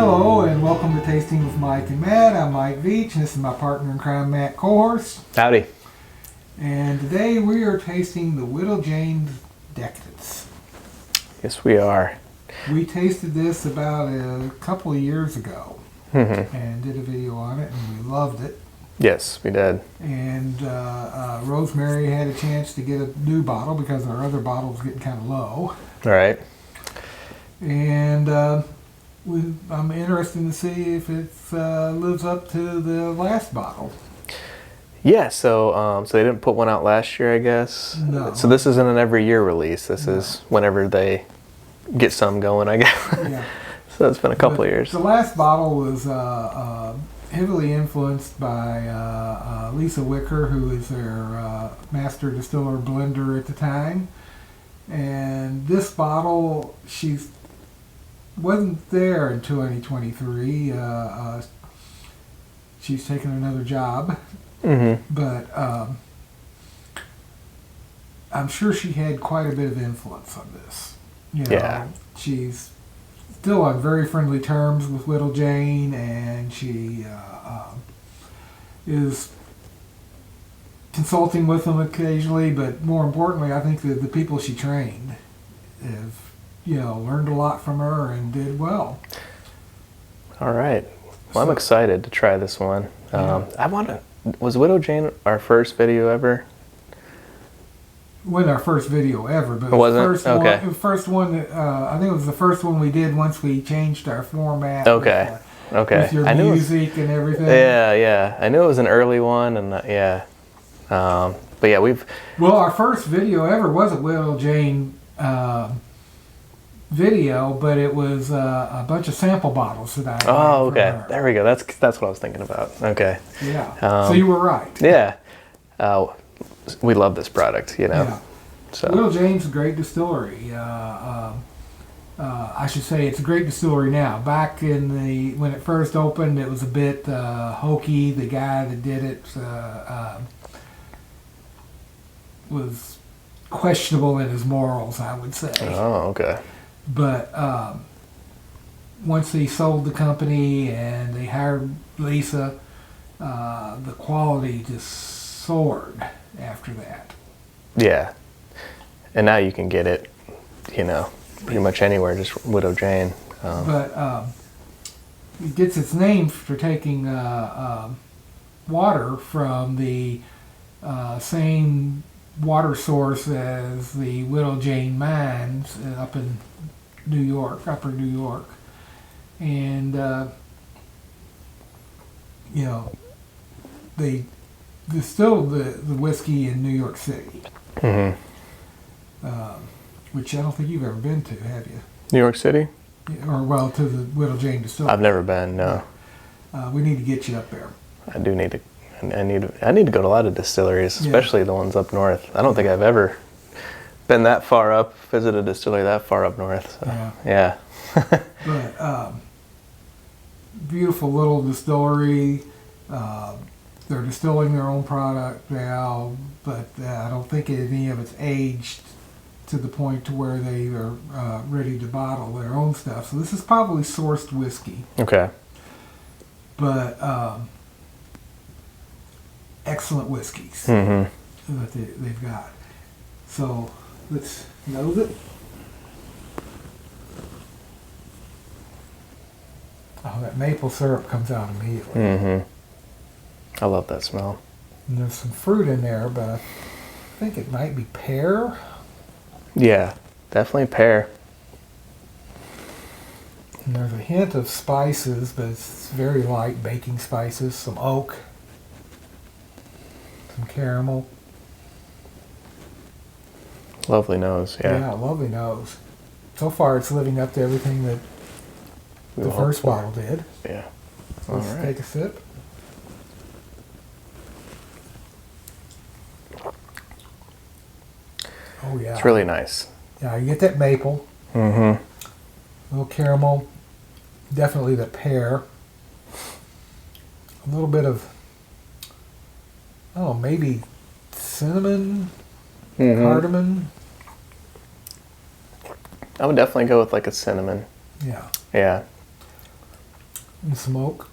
Hello and welcome to Tasting with Mike and Matt. I'm Mike Veach and this is my partner in crime, Matt Kohorst. Howdy. And today we are tasting the Jane Decadence. Yes, we are. We tasted this about a couple of years ago and did a video on it and we loved it. Yes, we did. And Rosemary had a chance to get a new bottle because our other bottle was getting kind of low. All right. And I'm interested to see if it lives up to the last bottle. Yeah, so they didn't put one out last year, I guess. No. So this isn't an every year release. This is whenever they get some going, I guess. Yeah. So it's been a couple of years. The last bottle was heavily influenced by Lisa Wicker, who is their master distiller blender at the time. And this bottle, wasn't there in 2023. She's taken another job, but I'm sure she had quite a bit of influence on this. You know, Yeah. She's still on very friendly terms with Little Jane, and she is consulting with them occasionally, but more importantly, I think that the people she trained have, learned a lot from her and did well. All right. Well, I'm excited to try this one. Yeah. Was Widow Jane our first video ever? Wasn't our first video ever, but It wasn't? the first Okay. one. The first one that, I think it was the first one we did once we changed our format. Okay. Okay. With your I knew music and everything. Yeah. I knew it was an early one, and but yeah, Well, our first video ever was a Widow Jane video, but it was a bunch of sample bottles that I had Oh, from okay. her. There we go. That's what I was thinking about. Okay. Yeah. So you were right. Yeah. We love this product, Yeah. So. Widow Jane's a great distillery. I should say it's a great distillery now. Back when it first opened, it was a bit hokey. The guy that did it was questionable in his morals, I would say. Oh, okay. But once they sold the company and they hired Lisa, the quality just soared after that. Yeah. And now you can get it, pretty much anywhere, just Widow Jane. But it gets its name for taking water from the same water source as the Widow Jane mines up in New York, upper New York. And, they distill the whiskey in New York City. Which I don't think you've ever been to, have you? New York City? Or, to the Widow Jane distillery. I've never been, no. We need to get you up there. I do need to. I need to go to a lot of distilleries, especially the ones up north. I don't think I've ever been that far up, visited a distillery that far up north. So, yeah. But beautiful little distillery. They're distilling their own product now, but I don't think any of it's aged to the point to where they are ready to bottle their own stuff. So this is probably sourced whiskey. Okay. But excellent whiskeys that they've got. So let's nose it. Oh, that maple syrup comes out immediately. I love that smell. And there's some fruit in there, but I think it might be pear. Yeah, definitely pear. And there's a hint of spices, but it's very light baking spices. Some oak, some caramel. Lovely nose, yeah. Yeah, lovely nose. So far, it's living up to everything that the first bottle did. Yeah. So let's take a sip. Oh yeah. It's really nice. Yeah, you get that maple. A little caramel. Definitely the pear. A little bit of, maybe cinnamon, cardamom. I would definitely go with like a cinnamon. Yeah. Yeah. and some oak.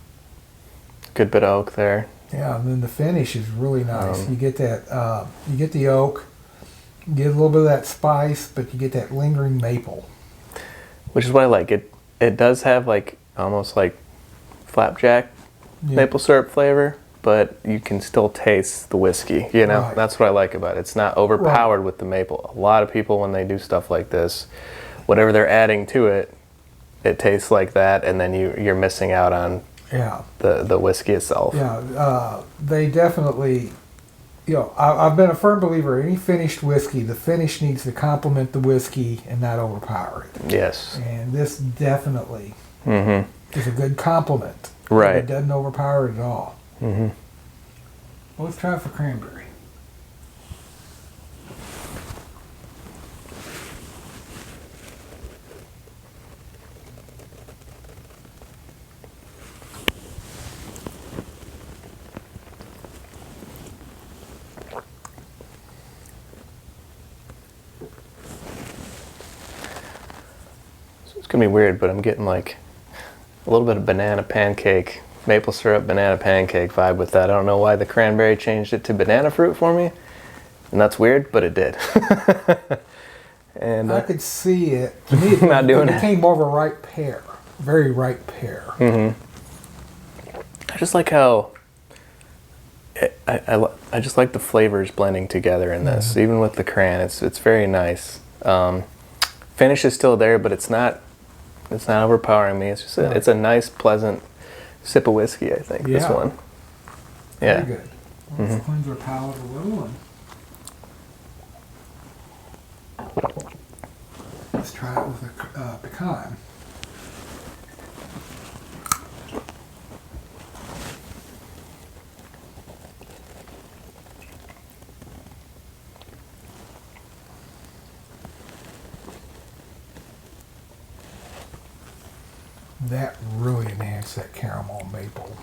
Good bit of oak there. Yeah, and then the finish is really nice. You get that, you get the oak, you get a little bit of that spice, but you get that lingering maple. Which is what I like. It does have like almost like flapjack maple syrup flavor, but you can still taste the whiskey. You know, that's what I like about it. It's not overpowered with the maple. A lot of people, when they do stuff like this, whatever they're adding to it, it tastes like that, and then you're missing out on the whiskey itself. Yeah, they definitely. You know, I've been a firm believer. Any finished whiskey, the finish needs to complement the whiskey and not overpower it. Yes. And this definitely is a good complement. Right. It doesn't overpower it at all. Mm-hmm. Well, let's try it for cranberry. It's gonna be weird, but I'm getting like a little bit of banana pancake, maple syrup banana pancake vibe with that. I don't know why the cranberry changed it to banana fruit for me, and that's weird, but it did. And I could see it. To me, not doing it it. became more of a ripe pear, very ripe pear. I just like how I just like the flavors blending together in this, even with the cran. It's very nice. Finish is still there, but it's not overpowering me. It's just it's a nice, pleasant sip of whiskey. I think this one. Yeah. Very good. Let's cleanse our palate a little, and let's try it with a pecan. That really enhanced that caramel and maple.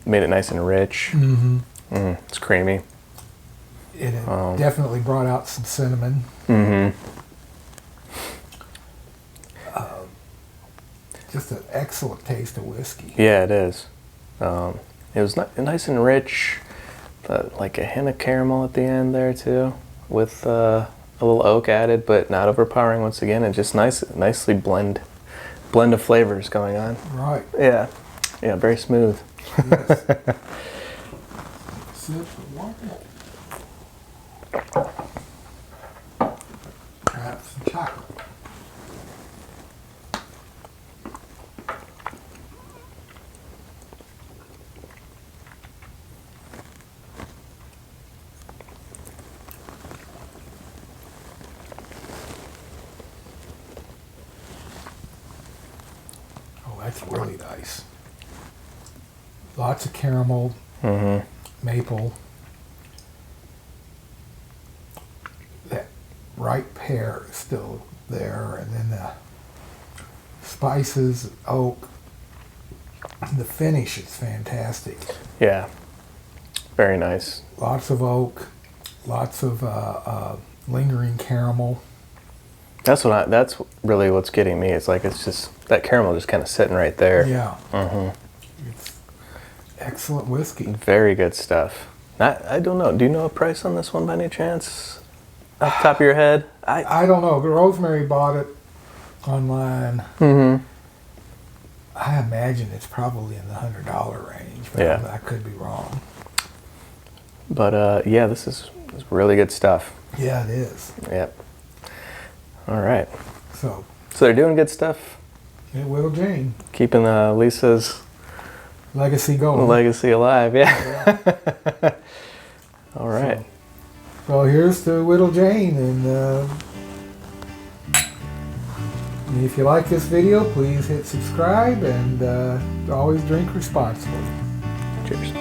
Made it nice and rich. It's creamy. It definitely brought out some cinnamon. Just an excellent taste of whiskey. Yeah, it is. It was nice and rich, like a hint of caramel at the end there too, with a little oak added, but not overpowering once again, and just nicely blend of flavors going on. Right. Yeah, very smooth. Yes. Sip of water. Perhaps some chocolate. Oh, that's really nice. Lots of caramel, maple. That ripe pear is still there, and then the spices, oak. The finish is fantastic. Yeah, very nice. Lots of oak, lots of lingering caramel. That's really what's getting me. It's like it's just that caramel just kind of sitting right there. Yeah. It's excellent whiskey. Very good stuff. I don't know. Do you know a price on this one by any chance? Off the top of your head? I don't know. Rosemary bought it online. I imagine it's probably in the $100 range, but I could be wrong. But yeah, this is really good stuff. Yeah, it is. Yep. All right. So they're doing good stuff. Yeah, Widow Jane. Keeping Lisa's legacy going. Legacy alive, yeah. All right. So here's to Widow Jane, and if you like this video, please hit subscribe, and always drink responsibly. Cheers.